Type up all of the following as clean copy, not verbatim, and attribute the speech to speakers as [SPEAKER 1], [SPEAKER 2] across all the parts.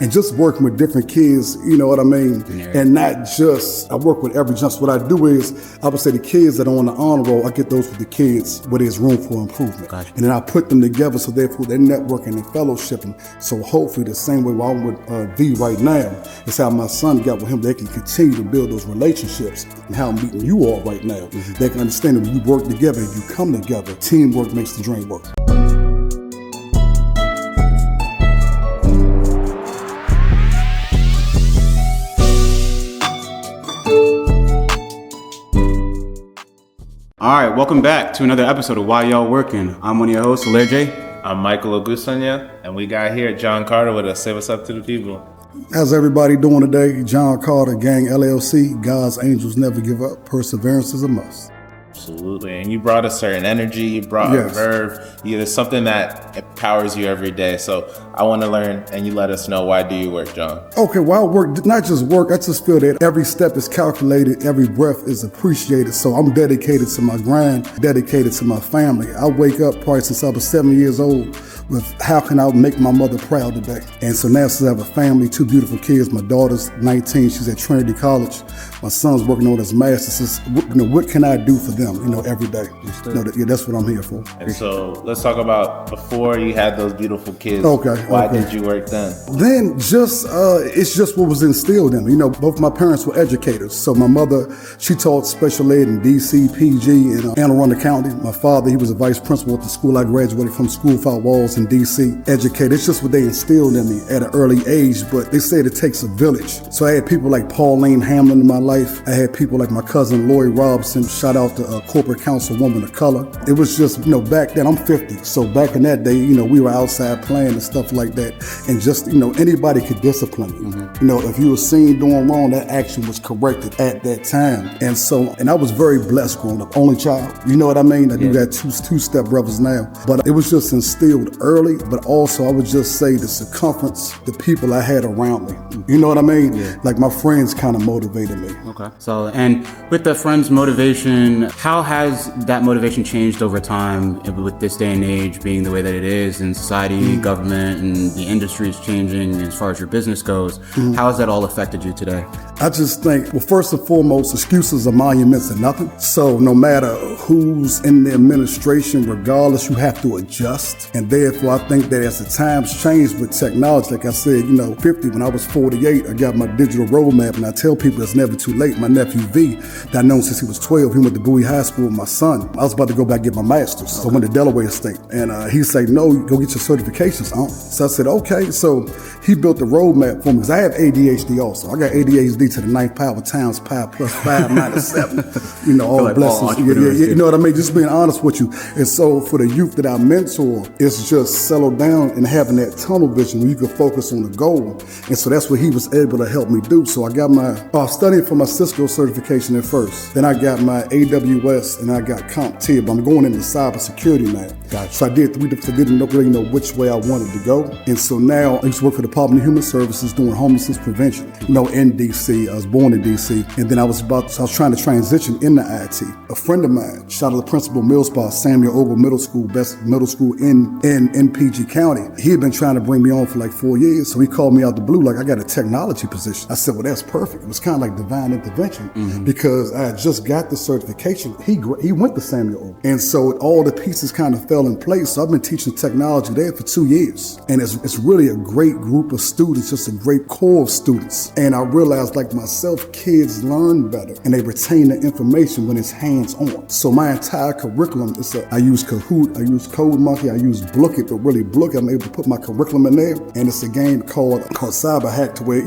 [SPEAKER 1] and just working with different kids, you know what I mean? And not just, I work with every jump. So what I do is, I would say the kids that are on the honor roll, I get those with the kids where there's room for improvement.
[SPEAKER 2] Gotcha.
[SPEAKER 1] And then I put them together so therefore they're networking and fellowshipping. So hopefully the same way while I'm with V right now, is how my son got with him. They can continue to build those relationships, and how I'm meeting you all right now. They can understand that when you work together, you come together, teamwork makes the dream work.
[SPEAKER 2] All right, welcome back to another episode of Why Y'all Working. I'm one of your hosts, Hilaire J.
[SPEAKER 3] I'm Michael Augustanya, and we got here John Carter with us. Say what's up to the people.
[SPEAKER 1] How's everybody doing today? John Carter, G.A.N.G LLC. God's angels never give up. Perseverance is a must.
[SPEAKER 3] Absolutely. And you brought a certain energy. You brought a verve. There's something that empowers you every day. So I want to learn, and you let us know, why do you work, John?
[SPEAKER 1] Okay, well, I work, not just work, I just feel that every step is calculated, every breath is appreciated. So I'm dedicated to my grind, dedicated to my family. I wake up probably since I was 7 years old with how can I make my mother proud today? And so now since I have a family, 2 beautiful kids, my daughter's 19, she's at Trinity College. My son's working on his master's. What can I do for them, every day? That's what I'm here for.
[SPEAKER 3] And so let's talk about before you had those beautiful kids.
[SPEAKER 1] Okay.
[SPEAKER 3] Why did you work then?
[SPEAKER 1] Then it's just what was instilled in me. Both my parents were educators. So my mother, she taught special ed in DC, PG, in Anne Arundel County. My father, he was a vice principal at the school I graduated from, School Without Walls in DC. Educated. It's just what they instilled in me at an early age, but they said it takes a village. So I had people like Pauline Hamlin in my life. I had people like my cousin Lori Robinson, shout out to corporate councilwoman of color. It was just, back then, I'm 50. So back in that day, we were outside playing and stuff like that. And just, anybody could discipline you. If you were seen doing wrong, that action was corrected at that time. And I was very blessed growing up, only child. You know what I mean? I do got two step brothers now. But it was just instilled early, but also I would just say the circumference, the people I had around me. You know what I mean? Yeah. Like my friends kind of motivated me.
[SPEAKER 2] Okay. So, and with the friends' motivation, how has that motivation changed over time with this day and age being the way that it is in society, government, and the industry is changing as far as your business goes? How has that all affected you today?
[SPEAKER 1] I just think, well, first and foremost, excuses are monuments and nothing. So no matter who's in the administration, regardless, you have to adjust. And therefore, I think that as the times change with technology, like I said, 50, when I was 48, I got my digital roadmap, and I tell people it's never too late. My nephew V, that I've known since he was 12, he went to Bowie High School with my son. I was about to go back and get my master's. So I went to Delaware State. And he said, no, go get your certifications on. So I said, okay. So he built the roadmap for me, because I have ADHD also. I got ADHD to the 9th power times pi plus 5 minus 7. All
[SPEAKER 2] like
[SPEAKER 1] blessings. You know what I mean? Just being honest with you. And so for the youth that I mentor, it's just settle down and having that tunnel vision where you can focus on the goal. And so that's what he was able to help me do. So I got studying for my Cisco certification at first. Then I got my AWS and I got CompTIA, but I'm going into cybersecurity now. Gotcha. So I did 3 different, didn't really know which way I wanted to go. And so now I used to work for the Department of Human Services doing homelessness prevention, in DC. I was born in DC. And then I was trying to transition into IT. A friend of mine, shout out to the principal middle spot, Samuel Ogle Middle School, best middle school in PG County. He had been trying to bring me on for like 4 years. So he called me out the blue, like I got a technology position. I said, well, that's perfect. It was kind of like divine intervention because I had just got the certification. He went to Samuel Ogle. And so all the pieces kind of fell in place. So I've been teaching technology there for 2 years. And it's really a great group of students, just a great core of students. And I realized, like myself, kids learn better and they retain the information when it's hands-on. So my entire curriculum I use Kahoot, I use CodeMonkey, I use Blookit, but really Blookit, I'm able to put my curriculum in there. And it's a game called Cyber Hack, to where,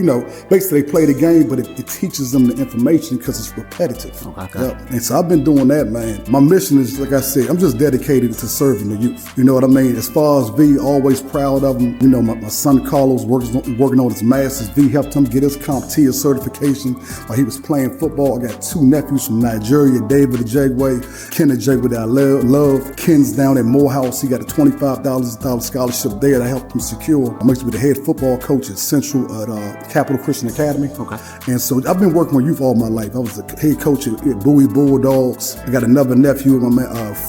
[SPEAKER 1] basically they play the game, but it teaches them the information because it's repetitive.
[SPEAKER 2] Okay.
[SPEAKER 1] Yep. And so I've been doing that, man. My mission is, like I said, I'm just dedicated to serving the youth. You know what I mean? As far as V, always proud of him. My son Carlos working on his master's. V helped him get his CompTIA certification. certification while he was playing football. I got 2 nephews from Nigeria, David Ajagwe, Ken Ajagwe that I love. Ken's down at Morehouse. He got a $25,000 scholarship there that helped him secure. I'm actually the head football coach at Central at Capital Christian Academy. Okay. And so I've been working with youth all my life. I was the head coach at Bowie Bulldogs. I got another nephew,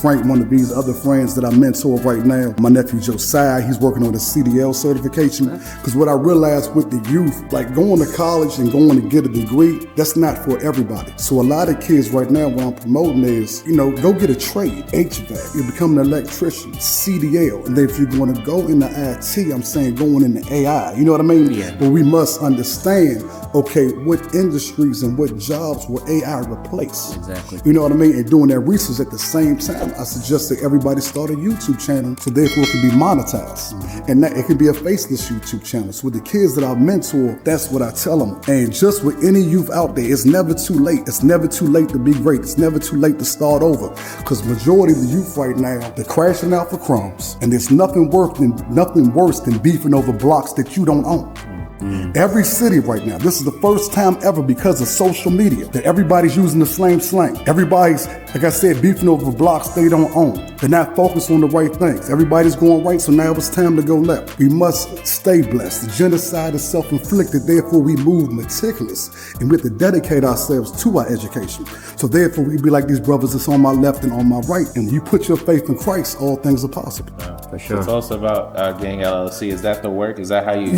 [SPEAKER 1] Frank, one of these other friends that I mentor right now. My nephew Josiah, he's working on the CDL certification. Because what I realized with the youth, like going to college and going to get a degree, that's not for everybody. So a lot of kids right now, what I'm promoting is, go get a trade, HVAC, you become an electrician, CDL. And then if you're going to go into IT, I'm saying going into AI, you know what I mean? Yeah. But we must understand, okay, what industries and what jobs will AI replace? Exactly. You know what I mean? And doing that research at the same time, I suggest that everybody start a YouTube channel so therefore it can be monetized. Mm-hmm. And that it can be a faceless YouTube channel. So with the kids that I mentor, that's what I tell them. And just with any youth out there, it's never too late. It's never too late to be great. It's never too late to start over. Because majority of the youth right now, they're crashing out for crumbs. And there's nothing worse than beefing over blocks that you don't own. Mm. Every city right now, this is the first time ever because of social media that everybody's using the slang. Everybody's, like I said, beefing over blocks they don't own. They're not focused on the right things. Everybody's going right, so now it's time to go left. We must stay blessed. The genocide is self-inflicted, therefore we move meticulous, and we have to dedicate ourselves to our education. So therefore we be like these brothers that's on my left and on my right. And when you put your faith in Christ, all things are possible.
[SPEAKER 2] For sure.
[SPEAKER 3] It's also about G.A.N.G LLC. Is that the work? Is that how you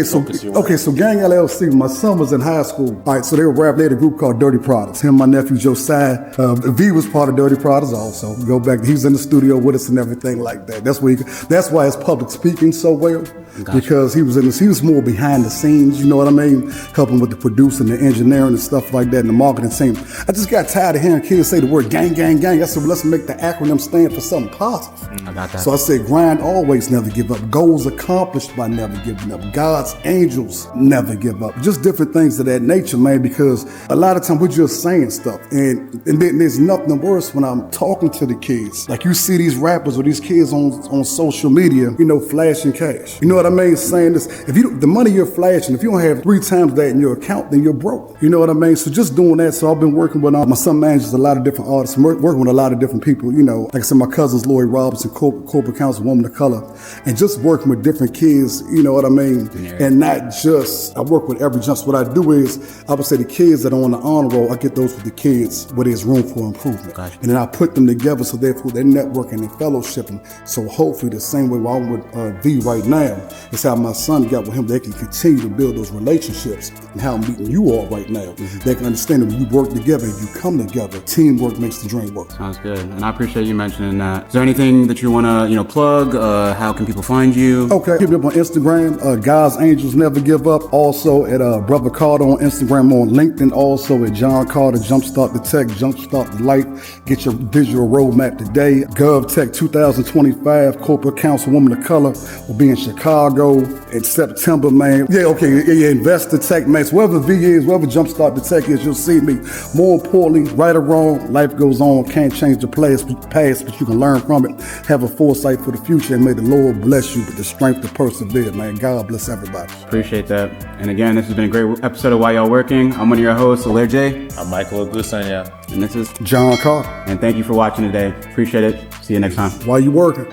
[SPEAKER 1] focus your work? Okay, so G.A.N.G LLC, when my son was in high school, all right, so they had a group called Dirty Products. Him and my nephew Josiah, V was part of Dirty Products also. Go back, he's in the studio with us and everything like that. That's why his public speaking so well. Gotcha. Because he was more behind the scenes, you know what I mean? Helping with the producing, the engineering and stuff like that, and the marketing team. I just got tired of hearing kids say the word gang, gang, gang. I said, well, let's make the acronym stand for something positive.
[SPEAKER 2] I got that.
[SPEAKER 1] So I said, grind always, never give up. Goals accomplished by never giving up. God's angels never give up. Just different things of that nature, man, because a lot of times we're just saying stuff. And then there's nothing worse when I'm talking to the kids. Like you see these rappers or these kids on social media, flashing cash. You know what I mean? Saying this, the money you're flashing, if you don't have 3 times that in your account, then you're broke. You know what I mean? So just doing that. So I've been working with my son manages a lot of different artists, working with a lot of different people. Like I said, my cousin's Lloyd Robinson, corporate counsel, woman of color, and just working with different kids. You know what I mean? Yeah. And not just I work with every jump. So what I do is I would say the kids that are on the honor roll, I get those with the kids where there's room for improvement. Gotcha. And then I put them together so therefore they're networking and fellowshipping. So hopefully the same way I'm with V right now is how my son got with him. They can continue to build those relationships, and how I'm meeting you all right now. Mm-hmm. They can understand that when you work together, you come together. Teamwork makes the dream work.
[SPEAKER 2] Sounds good, and I appreciate you mentioning that. Is there anything that you want to, plug? How can people find you?
[SPEAKER 1] Okay, hit me up on Instagram. God's Angels Never Give Up. Also at Brother Carter on Instagram, on LinkedIn. Also at John Carter, Jumpstart the Tech, Jumpstart the Light. Get your digital roadmap today. GovTech 2025 Corporate Councilwoman of Color will be in Chicago in September, man. Invest the Tech, man. So wherever V is, wherever Jumpstart the Tech is, you'll see me. More importantly, right or wrong, life goes on. Can't change the past, but you can learn from it. Have a foresight for the future, and may the Lord bless you with the strength to persevere, man. God bless everybody.
[SPEAKER 2] Appreciate that. And again, this has been a great episode of Why Y'all Working. I'm one of your hosts, Alair J.
[SPEAKER 3] I'm Michael Agusanya.
[SPEAKER 2] And this is
[SPEAKER 1] John Carter.
[SPEAKER 2] And thank you for watching today. Appreciate it. See you next time.
[SPEAKER 1] Why you working?